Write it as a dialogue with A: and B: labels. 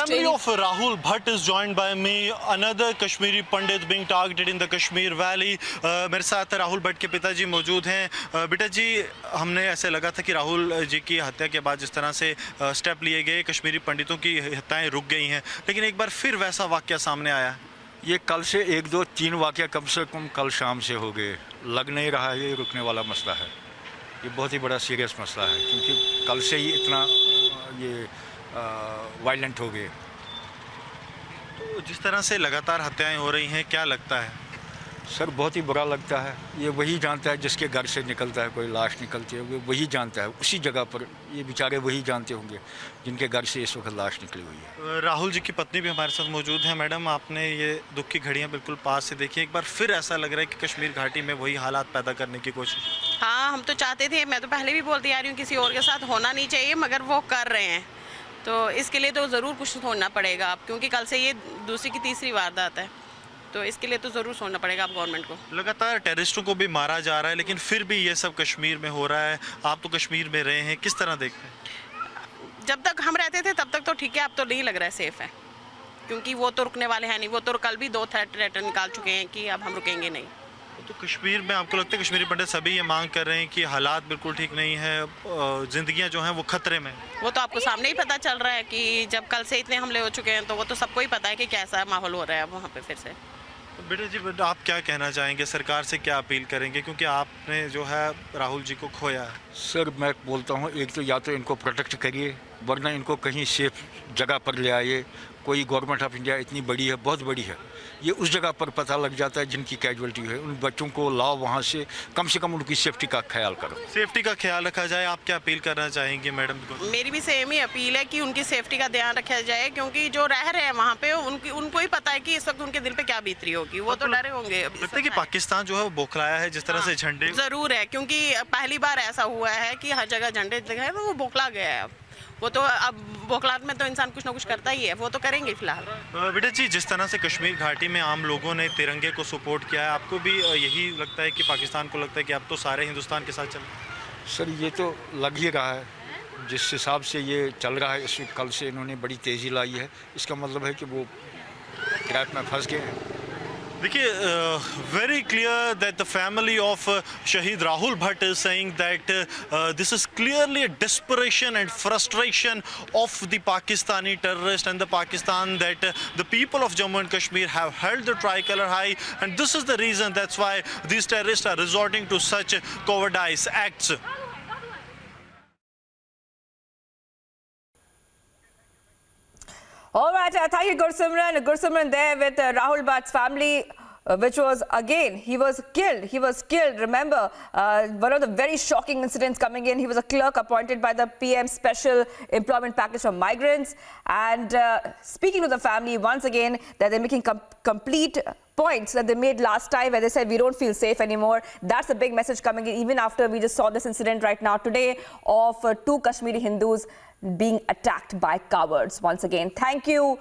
A: family of Rahul Bhatt is joined by me. Another Kashmiri Pandit being targeted in the Kashmir Valley. मेरे साथ राहुल भट्ट के पिताजी मौजूद हैं। बेटा जी, हमने ऐसे लगा था कि राहुल जी की हत्या के बाद जिस तरह से स्टेप लिए गए, कश्मीरी पंडितों की हत्याएं रुक गई हैं, लेकिन एक बार फिर वैसा वाकया सामने आया।
B: ये कल से 1 2 3 वाकया कम से कम कल शाम से हो गए। लग नहीं रहा है ये रुकने वाला मसला है। ये बहुत ही बड़ा सीरियस मसला है, क्योंकि कल से ही इतना ये वायलेंट हो गए।
A: तो जिस तरह से लगातार हत्याएं हो रही हैं, क्या लगता है?
B: सर बहुत ही बुरा लगता है। ये वही जानता है जिसके घर से निकलता है कोई लाश निकलती है, वो वही जानता है। उसी जगह पर ये बेचारे वही जानते होंगे जिनके घर से इस वक्त लाश निकली हुई है।
A: राहुल जी की पत्नी भी हमारे साथ मौजूद है। मैडम, आपने ये दुख की घड़ियां बिल्कुल पास से देखी। एक बार फिर ऐसा लग रहा है कि कश्मीर घाटी में वही हालात पैदा करने की कोशिश।
C: हाँ, हम तो चाहते थे, मैं तो पहले भी बोलती आ रही हूँ, किसी और के साथ होना नहीं चाहिए, मगर वो कर रहे हैं। तो इसके लिए तो ज़रूर कुछ सोचना पड़ेगा अब, क्योंकि कल से ये दूसरी की तीसरी वारदात है। तो इसके लिए तो ज़रूर सोचना पड़ेगा अब गवर्नमेंट को।
A: लगातार टेररिस्टों को भी मारा जा रहा है, लेकिन फिर भी ये सब कश्मीर में हो रहा है। आप तो कश्मीर में रहे हैं, किस तरह देखते हैं?
C: जब तक हम रहते थे तब तक तो ठीक है, अब तो नहीं लग रहा है सेफ़ है, क्योंकि वो तो रुकने वाले हैं नहीं। वो तो कल भी 2 थ्रेट निकाल चुके हैं कि अब हम रुकेंगे नहीं।
A: तो कश्मीर में आपको लगता है कश्मीरी पंडित सभी ये मांग कर रहे हैं कि हालात बिल्कुल ठीक नहीं है, जिंदगियां जो हैं वो खतरे में?
C: वो तो आपको सामने ही पता चल रहा है कि जब कल से इतने हमले हो चुके हैं, तो वो तो सबको ही पता है कि कैसा माहौल हो रहा है वहाँ पे फिर से।
A: तो बेटा जी, आप क्या कहना चाहेंगे, सरकार से क्या अपील करेंगे, क्योंकि आपने जो है राहुल जी को खोया है?
B: सर मैं बोलता हूँ, एक तो या तो इनको प्रोटेक्ट करिए, वरना इनको कहीं सेफ जगह पर ले आइए। कोई गवर्नमेंट ऑफ इंडिया इतनी बड़ी है, बहुत बड़ी है, ये उस जगह पर पता लग जाता है जिनकी कैजुअलिटी है। उन बच्चों को लाओ वहाँ से, कम उनकी सेफ्टी का ख्याल करो।
A: सेफ्टी का ख्याल रखा जाए। आप क्या अपील करना चाहेंगे मैडम को?
C: मेरी भी सेम ही अपील है कि उनकी सेफ्टी का ध्यान रखा जाए, क्योंकि जो रह रहे हैं वहाँ पे उनको ही पता है कि इस वक्त उनके दिल पे क्या बीत रही होगी। वो तो डरे होंगे।
A: लगता है कि पाकिस्तान जो है वो बौखलाया है जिस तरह से झंडे।
C: ज़रूर है, क्योंकि पहली बार ऐसा हुआ है कि हर जगह झंडे दिखाए तो वो बौखला गया है। वो तो अब बौखलाहट में तो इंसान कुछ ना कुछ करता ही है, वो तो करेंगे फिलहाल।
A: बेटा जी, जिस तरह से कश्मीर घाटी में आम लोगों ने तिरंगे को सपोर्ट किया है, आपको भी यही लगता है कि पाकिस्तान को लगता है कि अब तो सारे हिंदुस्तान के साथ चल?
B: सर ये तो लग ही रहा है, जिस हिसाब से ये चल रहा है, इस कल से इन्होंने बड़ी तेज़ी लाई है। इसका मतलब है कि वो ट्रैप में फंस गए हैं।
A: देखिए, very clear that the family of Shahid Rahul Bhatt is saying that this is clearly a desperation and frustration of the Pakistani terrorists and the Pakistan, that the people of Jammu and Kashmir have held the tricolor high, and this is the reason that's why these terrorists are resorting to such cowardice acts.
D: All right, thank you, Gursimran. Gursimran there with Rahul Bhatt's family, which was, again, he was killed. He was killed. Remember, one of the very shocking incidents coming in, he was a clerk appointed by the PM Special Employment Package for Migrants. And speaking to the family, once again, that they're making complete points that they made last time where they said we don't feel safe anymore. That's a big message coming in, even after we just saw this incident right now today of 2 Kashmiri Hindus being attacked by cowards once again. Thank you.